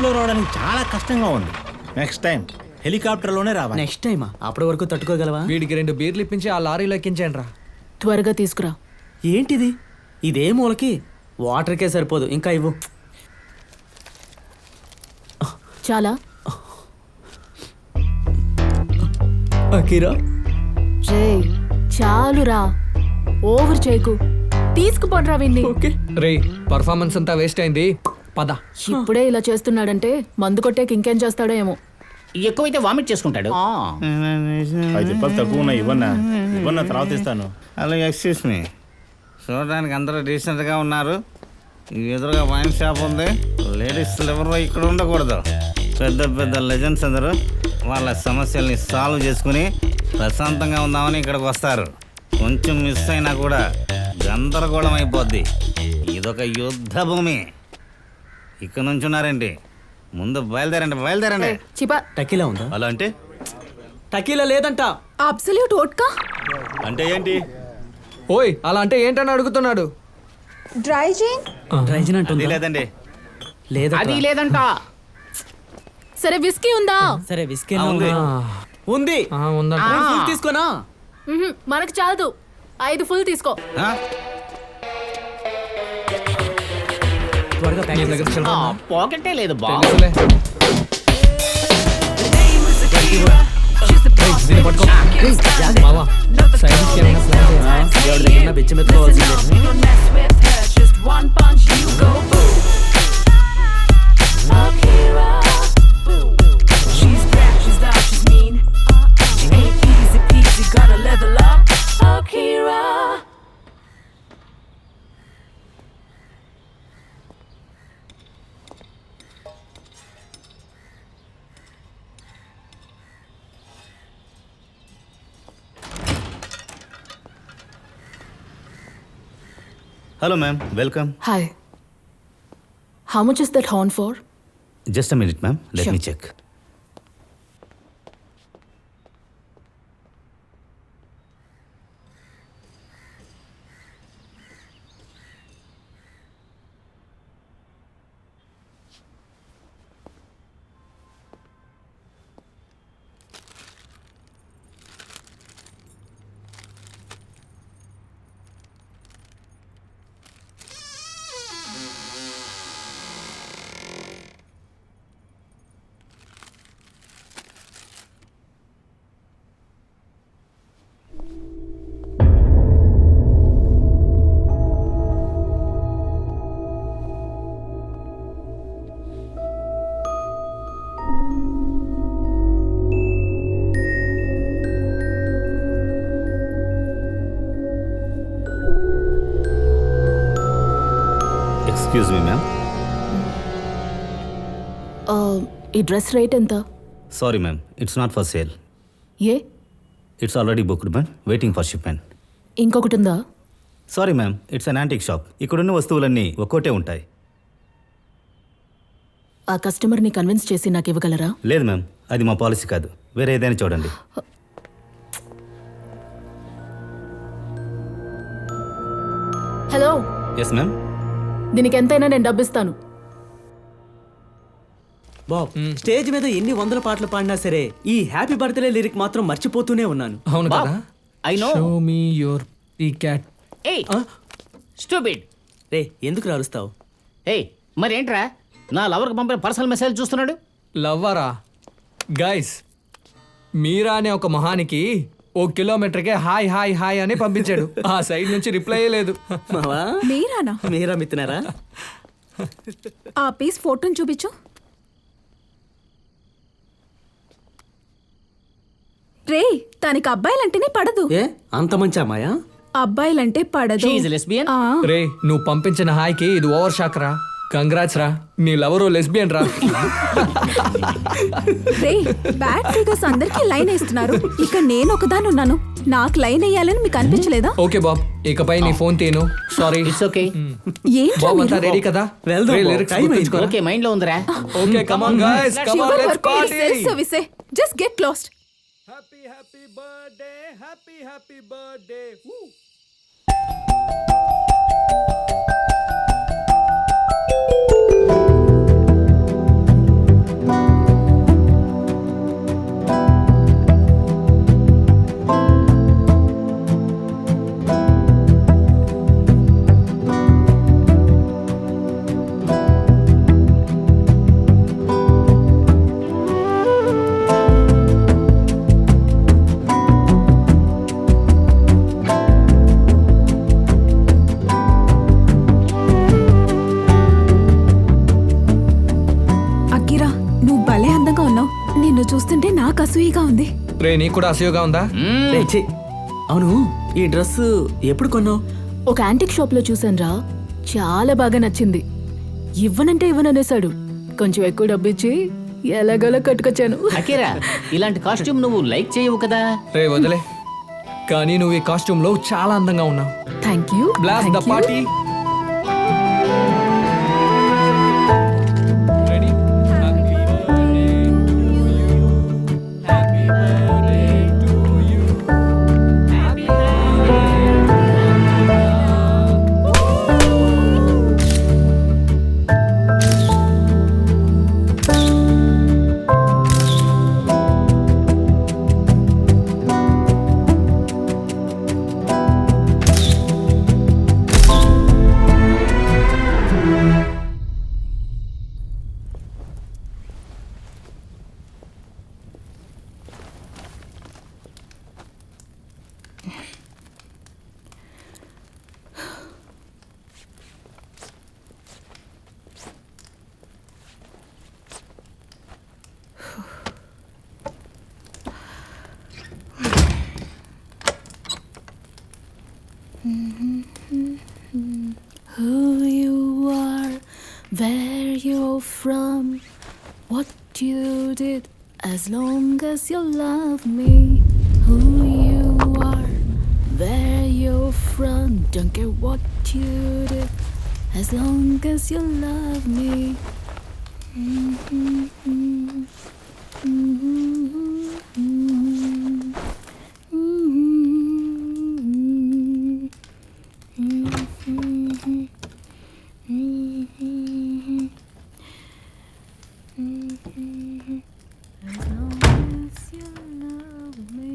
జీప్లో రావడానికి చాలా కష్టంగా ఉంది. నెక్స్ట్ టైం హెలికాప్టర్లోనే రావాలి. నెక్స్ట్ టైమా? అప్పటి వరకు తట్టుకోగలవా? వీడికి 2 బీర్లు ఇప్పించి ఆ లారీలో ఎక్కించండి రా. త్వరగా తీసుకురా. ఏంటిది? ఇదే మూలకి వాటర్కే సరిపోదు, ఇంకా ఇవ్వు. చాలా అకీరా, రే చాలురా, ఓవర్ చేయకు. తీసుకుపోండ్రా విన్ని. ఓకే. రే పర్ఫార్మెన్స్ అంతా వేస్ట్ అయింది, పద. ఇప్పుడే ఇలా చేస్తున్నాడంటే మందు కొట్టేకి ఇంకేం చేస్తాడో ఏమో. ఎక్కువైతే వామిట్ చేసుకుంటాడు. 5 రూపాయలు తక్కువ ఉన్నాయి, ఇవ్వన్నా తర్వాత ఇస్తాను. Hello, excuse me. చూడడానికి అందరూ డీసెంట్గా ఉన్నారు. ఎదురుగా వైన్ షాప్ ఉంది. లేడీస్ ఎవరు ఇక్కడ ఉండకూడదు. పెద్ద పెద్ద లెజెండ్స్ అందరూ వాళ్ళ సమస్యల్ని సాల్వ్ చేసుకుని ప్రశాంతంగా ఉందామని ఇక్కడికి వస్తారు. కొంచెం మిస్ అయినా కూడా గందరగోళం అయిపోద్ది. ఇదొక యుద్ధ భూమి. ఇక్కడ నుంచి ఉన్నారండి, ముందు బయలుదేరండి. చిపా. టకీలా ఉందా? అలా అంటే టకీలా లేదంట. Absolute vodka. అంటే ఏంటి? ఓయ్ అలా అంటే ఏంటని అడుగుతున్నాడు. డ్రైజిన్ అంటుంది. లేదండి. లేదా? అది లేదంట. సరే విస్కీ ఉందా? సరే, విస్కీ ఉంది. ఉంది. ఉందంట. ఫుల్ తీసుకోనా? మనకు చాలదు, 5 ఫుల్ తీసుకో. త్వరగా ప్యాక్ నీ దగ్గర చేసి. చిల్లర ఉందా? పాకెటే లేదు బా. తెలుసులే. రేయ్, దీన్ని పట్టుకో. మావా, సైడ్ కి ఏమైనా ప్లాన్ చేయరా? ఎవరి దగ్గర బెచ్చమెత్తుకోవాల్సిందే. Hello ma'am, welcome. Hi. How much is that horn for? Just a minute ma'am, let me check. Excuse me ma'am. ఈ డ్రెస్ రేట్ ఎంత? Sorry ma'am, it's not for sale. ఏ? It's already booked ma'am, waiting for shipment. ఇంకొకటి ఉందా? Sorry ma'am, it's an antique shop. ఇక్కడున్న వస్తువులన్నీ ఒక్కోటే ఉంటాయి. ఆ కస్టమర్ని కన్విన్స్ చేసి నాకు ఇవ్వగలరా? లేదు మ్యామ్, అది మా పాలసీ కాదు. వేరే ఏదైనా చూడండి. Hello, yes ma'am. దీనికి ఎంతైనా నేను డబ్బిస్తాను. బాబ్, స్టేజ్ మీద ఎన్ని 100 పాటలు పాడినా సరే ఈ హ్యాపీ బర్త్డే లిరిక్ మాత్రం మర్చిపోతూనే ఉన్నాను. అవును బాబ్, కదా. I know. Show me your P-cat. ఏయ్ స్టూపిడ్. రే, ఎందుకు రాలుస్తావు? ఏయ్ మరేంట్రా నా లవర్కి పంపిన పర్సనల్ మెసేజ్ చూస్తున్నాడు? లవ్వరా గైస్, మీరా అనే ఒక మహానికి 1 కిలోమీటర్కే హాయ్ హాయ్ హాయ్ అని పంపించాడు. ఆ సైడ్ నుంచి రిప్లై లేదు. మావా, మీరానా? మీరా మిత్తున్నారా? ఆ పీస్ ఫోటోని చూపించు. రే, తనకి అబ్బాయిలంటేనే పడదు. ఏ అంత మంచి అమ్మాయా? అబ్బాయిలంటే పడదు. She is a lesbian? ఆ, రే, నువ్వు పంపించిన హాయ్కి ఇది ఓవర్ షాక్ రా. కంగ్రాట్స్ రా, నీ లవరు లెస్బియన్ రా. రే, బ్యాడ్ ఫిగర్స్ అందరికీ లైన్ వేస్తున్నారు. ఇక నేను ఒకదాని ఉన్నాను. నాకు లైన్ వేయాలని మీకు అనిపించలేదా? ఓకే బాబ్, ఇకపై నీ ఫోన్ తీను. సారీ. It's okay. ఏంట్రా బాబ్ అంతా మీరు? రెడీ కదా? వెళ్దాం రే, బాబ్, lyrics టైం అయింది. గుర్తుంచుకోరా. ఓకే, మైండ్ లో ఉందిరా. Okay, come on guys, come on, Your let's work is party. self-service. Just get lost. Happy happy birthday, happy happy birthday. రే నీకు కూడా అసూయగా ఉందా? రేయ్, ఛీ. అవును, ఈ డ్రెస్ ఎప్పుడు కొన్నావు? ఒక యాంటిక్ షాప్ లో చూసానురా, చాలా బాగా నచ్చింది. ఇవ్వనంటే ఇవ్వననేసాడు. కొంచెం ఎక్కువ డబ్బు ఇచ్చి ఎలాగోలా కట్టుకొచ్చాను. అకేరా ఇలాంటి కాస్ట్యూమ్ నువ్వు లైక్ చేయవు కదా. రే వదిలే, కానీ నువ్వు ఈ కాస్ట్యూమ్ లో చాలా అందంగా ఉన్నావు. Thank you. Blast the party. Who you are, where you're from, what you did, as long as you love me. Who you are, where you're from, don't care what you did, as long as you love me. As long as you love me.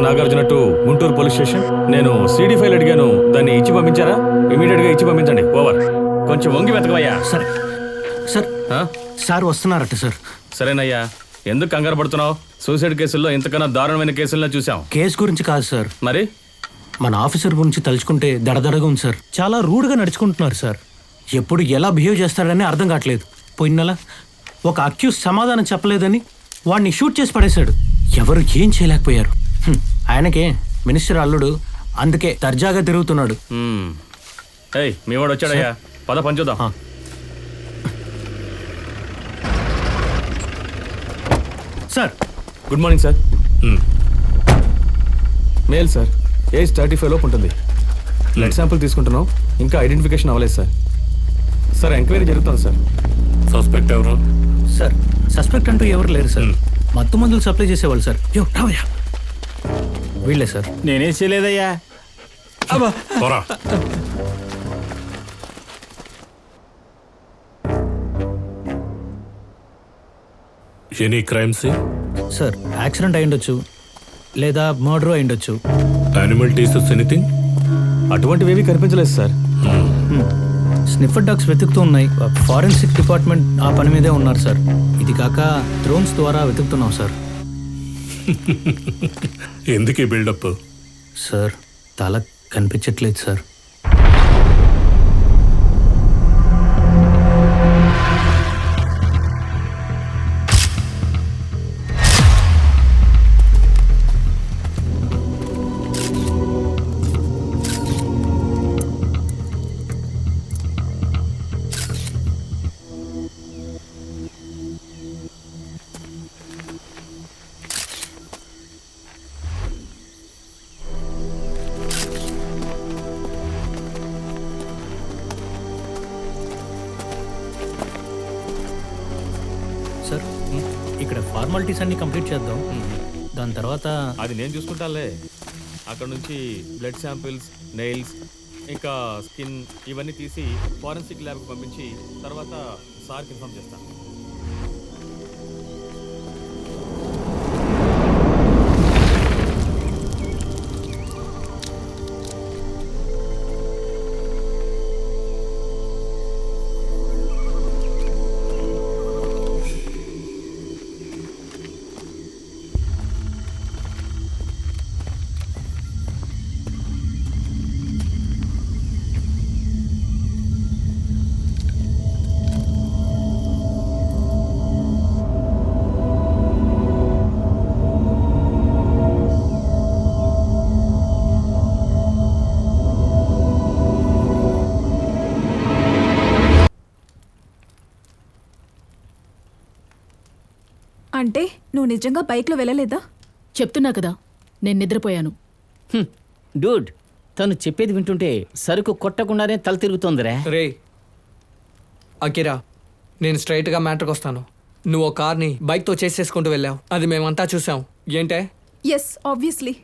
Nagarjuna to Guntur police station. నేను CD file అడిగాను, దాన్ని ఇచ్చి పంపించారా? Immediate గా ఇచ్చి పంపించండి. Over. కొంచెం వంగి వెతకవయ్యా. సరే సార్. Sir వస్తున్నారట sir. సరేనయ్యా, ఎందుకు కంగారు పడుతున్నావు? సూసైడ్ కేసుల్లో ఇంతకన్నా దారుణమైన కేసుల్లో చూసాం. కేసు గురించి కాదు సార్, మరి మన ఆఫీసర్ గురించి తలుచుకుంటే దడదడగా ఉంది సార్. చాలా రూడ్గా నడుచుకుంటున్నారు సార్. ఎప్పుడు ఎలా బిహేవ్ చేస్తాడని అర్థం కావట్లేదు. పోయిన నెల ఒక అక్యూజ్ సమాధానం చెప్పలేదని వాడిని షూట్ చేసి పడేశాడు. ఎవరు ఏం చేయలేకపోయారు. ఆయనకే మినిస్టర్ అల్లుడు, అందుకే దర్జాగా తిరుగుతున్నాడు. ఏయ్, మీ వాడు వచ్చాడయ్యా, పద పని చూద్దాం. Sir good morning sir. Male sir, age 35 లోపు ఉంటుంది. బ్లడ్ శాంపుల్ తీసుకుంటున్నాం, ఇంకా ఐడెంటిఫికేషన్ అవ్వలేదు సార్. సార్ ఎంక్వైరీ జరుగుతుంది సార్. సస్పెక్ట్ ఎవరు? సార్ సస్పెక్ట్ అంటూ ఎవరు లేరు సార్. మత్తు మందులు సప్లై చేసేవాళ్ళు సార్. రావయ్యా, వీళ్ళే సార్. నేనేం చేయలేదయ్యా. పోరా. Any crimes? సార్ యాక్సిడెంట్ అయ్యుండొచ్చు, లేదా మర్డర్ అయ్యుండొచ్చు. Animal టీసెస్ anything? అటువంటివేమీ కనిపించలేదు సార్. స్నిఫర్ డాగ్స్ వెతుకుతూ ఉన్నాయి. ఫారెన్సిక్ డిపార్ట్మెంట్ ఆ పని మీదే ఉన్నారు సార్. ఇది కాక డ్రోన్స్ ద్వారా వెతుకుతున్నాం సార్. ఎందుకు బిల్డప్? సార్ తల కనిపించట్లేదు సార్. ఫార్మాలిటీస్ అన్ని కంప్లీట్ చేద్దాం. దాని తర్వాత అది నేను చూసుకుంటానులే. అక్కడ నుంచి బ్లడ్ శాంపిల్స్, నెయిల్స్, ఇంకా స్కిన్ ఇవన్నీ తీసి ఫారెన్సిక్ ల్యాబ్కి పంపించి తర్వాత సార్కి ఇన్ఫార్మ్ చేస్తాను. అంటే నువ్వు నిజంగా బైక్లో వెళ్ళలేదా? చెప్తున్నా కదా, నేను నిద్రపోయాను. డూడ్, తను చెప్పేది వింటుంటే సరుకు కొట్టకుండానే తల తిరుగుతోందిరా. రే అకిరా, నేను స్ట్రైట్గా మ్యాటర్కి వస్తాను. నువ్వు ఒక కార్ని బైక్తో చేసేసుకుంటూ వెళ్ళావు, అది మేమంతా చూసాం. ఏంటే? Yes, obviously.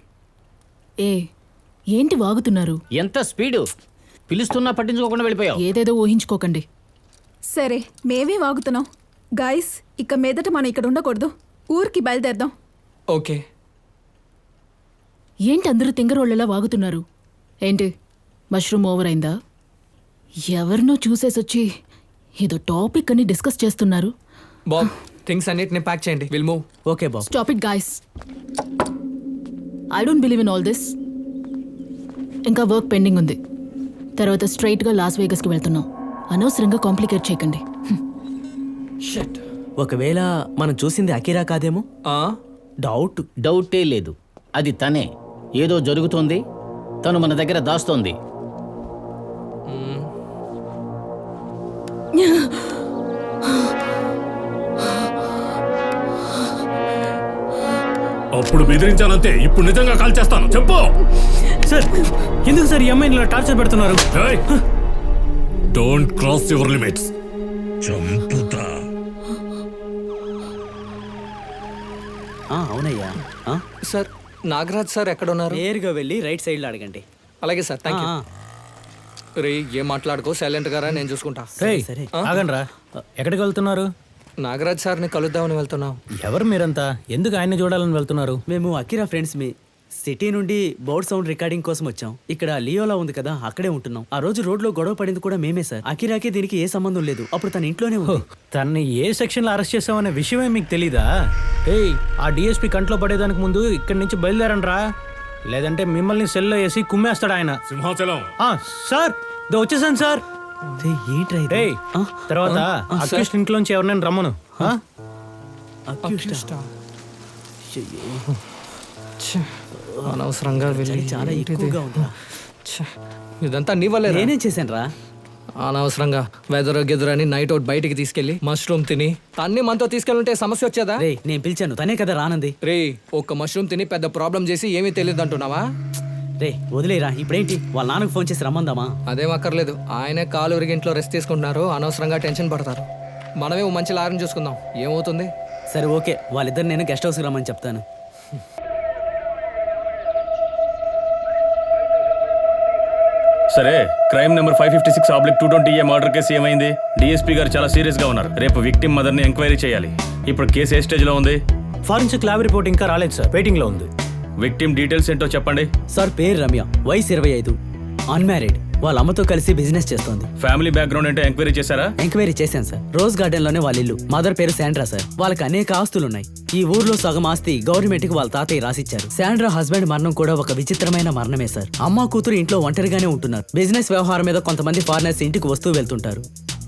ఏంటి వాగుతున్నారు? ఎంత స్పీడు! పిలుస్తున్నా పట్టించుకోకుండా వెళ్ళిపోయావు. ఏదేదో ఊహించుకోకండి. సరే, మేమే వాగుతున్నాం. గాయస్, ఇక మీదట మనం ఇక్కడ ఉండకూడదు. ఊరికి బయలుదేరదాం. ఓకే. ఏంటి అందరూ తింగరోళ్ళలా వాగుతున్నారు? ఏంటి మష్రూమ్ ఓవర్ అయిందా? ఎవరినో చూసేసొచ్చి ఏదో టాపిక్ అని డిస్కస్ చేస్తున్నారు. బాబ్, థింగ్స్ అన్నిటిని ప్యాక్ చేయండి. Will move. Okay Babu. Stop it guys. I don't believe in all this. ఇంకా వర్క్ పెండింగ్ ఉంది. తర్వాత స్ట్రైట్గా లాస్ వేగస్కి వెళ్తున్నాం. అనవసరంగా కాంప్లికేట్ చేయకండి. షట్. ఒకవేళ మనం చూసింది అకిరా కాదేమో? డౌటే లేదు, అది తనే. ఏదో జరుగుతోంది, తను మన దగ్గర దాస్తోంది. అప్పుడు బెదిరించానంతే, ఇప్పుడు నిజంగా కాల్ చేస్తాను. చెప్పు సార్, ఎందుకు సార్ ఈ అమ్మాయిని ఇలా టార్చర్ పెడుతున్నారు? Don't cross your limits. చంపుతా. అవునయ్యా. సార్, నాగరాజ్ సార్ ఎక్కడ ఉన్నారు? నేరుగా వెళ్ళి రైట్ సైడ్లో అడగండి. అలాగే సార్, థ్యాంక్ యూ. రే, ఏం మాట్లాడుకో, సైలెంట్ గారా, నేను చూసుకుంటా. రేయ్, సరే. ఆగండ్రా. ఎక్కడికి వెళ్తున్నారు? నాగరాజ్ సార్ని కలుద్దామని వెళ్తున్నాం. ఎవరు మీరంతా? ఎందుకు ఆయన్ని చూడాలని వెళ్తున్నారు? మేము అకిరా ఫ్రెండ్స్ మీ సిటీ నుండి బోర్డ్ సౌండ్ రికార్డింగ్ కోసం వచ్చాం. ఇక్కడ లియోలా ఉంది కదా, అక్కడే ఉంటున్నాం. ఆ రోజు రోడ్లో గొడవ పడింది కూడా మేమే సార్. అకిరాకి దీనికి ఏ సంబంధం లేదు. అప్పుడు తన ఇంట్లోనే ఉంది. తన్ని ఏ సెక్షన్లో అరెస్ట్ చేసామనే విషయమే మీకు తెలీదా? ఏయ్, ఆ డిఎస్పీ కంట్లో పడేదానికి ముందు ఇక్కడి నుంచి బయలుదేరండ్రా, లేదంటే మిమ్మల్ని సెల్లో వేసి కుమ్మేస్తాడు ఆయన. సింహాచలం. సార్, వచ్చేసాను సార్. ఏంట్రా ఇది? ఏయ్, తర్వాత అక్యూస్ట్ ఇంట్లోంచి ఎవరినైనా రమ్మను. అక్యూస్టా? అనవసరంగా వెళ్ళి చాలా ఎక్కువగా ఉందా? ఇదంతా నీ వల్లే. నేనేం చేశాను రా? అనవసరంగా వెదర్ గెదరని నైట్ అవుట్ బయటికి తీసుకెళ్లి మష్రూమ్ తిని తన్ని మనతో తీసుకెళ్ళుంటే సమస్య వచ్చేదా? రే, నేను పిలిచాను, తనే కదా రానంది. రే, ఒక్క మష్రూమ్ తిని పెద్ద ప్రాబ్లం చేసి ఏమీ తెలియదు అంటున్నావా? రే, వదిలేరా. ఇప్పుడేంటి, వాళ్ళ నాన్నకు ఫోన్ చేసి రమ్మందామా? అదేం అక్కర్లేదు, ఆయనే కాలు విరిగింట్లో రెస్ట్ తీసుకుంటున్నారు. అనవసరంగా టెన్షన్ పడతారు. మనమే ఓ మంచి లారీని చూసుకుందాం, ఏమవుతుంది? సరే, ఓకే. వాళ్ళిద్దరు నేను గెస్ట్ హౌస్కి రమ్మని చెప్తాను. సరే, క్రైమ్ నెంబర్ 556/220 మర్డర్ కేసు ఏమైంది? డిఎస్పీ గారు చాలా సీరియస్ గా ఉన్నారు. రేపు విక్టిమ్ మదర్ ని ఎంక్వైరీ చేయాలి. ఇప్పుడు కేసు ఏ స్టేజ్ లో ఉంది? ఫారెన్సిక్ ల్యాబ్ రిపోర్ట్ ఇంకా రాలేదు సార్, వెయిటింగ్ లో ఉంది. విక్టిమ్ డీటెయిల్స్ ఏంటో చెప్పండి. సార్, పేరు రమ్య, వయసు 25, అన్మ్యారీడ్. వాళ్ళ అమ్మతో కలిసి బిజినెస్ చేస్తోంది. ఫ్యామిలీ బ్యాక్గ్రౌండ్ ఏంటో ఎంక్వైరీ చేశారా? ఎంక్వైరీ చేశాను సార్. రోజ్ గార్డెన్ లోనే వాళ్ళ ఇల్లు. మదర్ పేరు శాండ్రా సార్. వాళ్ళకి అనేక ఆస్తులున్నాయి. ఈ ఊర్లో సగం ఆస్తి గవర్నమెంట్ కి వాళ్ళ తాతయ్య రాసిచ్చారు. శాండ్రా హస్బెండ్ మరణం కూడా ఒక విచిత్రమైన మరణమే సార్. అమ్మ కూతురు ఇంట్లో ఒంటరిగానే ఉంటున్నారు. బిజినెస్ వ్యవహారం మీద కొంతమంది ఫారినర్స్ ఇంటికి వస్తూ వెళ్తుంటారు.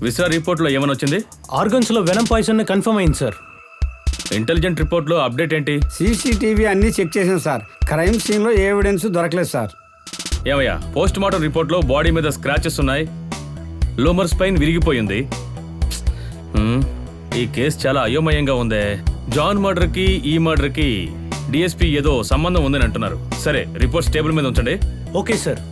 విస్రా రిపోర్ట్ లో ఏమని వచ్చింది? ఆర్గన్స్ లో వెనం పాయిజన్ కన్ఫర్మ్ అయింది సార్. ఇంటెలిజెంట్ రిపోర్ట్ లో అప్డేట్ ఏంటి? సీసీటీవీ అన్ని చెక్ చేసాం సార్. క్రైమ్ సీన్ లో ఏ ఎవిడెన్స్ దొరకలేదు సార్. ఏమయ్యా, పోస్ట్ మార్టం రిపోర్ట్ లో బాడీ మీద స్క్రాచెస్ ఉన్నాయి, లోమర్ స్పైన్ విరిగిపోయింది. ఈ కేసు చాలా అయోమయంగా ఉందే. జాన్ మర్డర్ కి ఈ మర్డర్ కి డిఎస్పీ ఏదో సంబంధం ఉందని అంటున్నారు. సరే, రిపోర్ట్స్ టేబుల్ మీద ఉంచండి. Okay sir.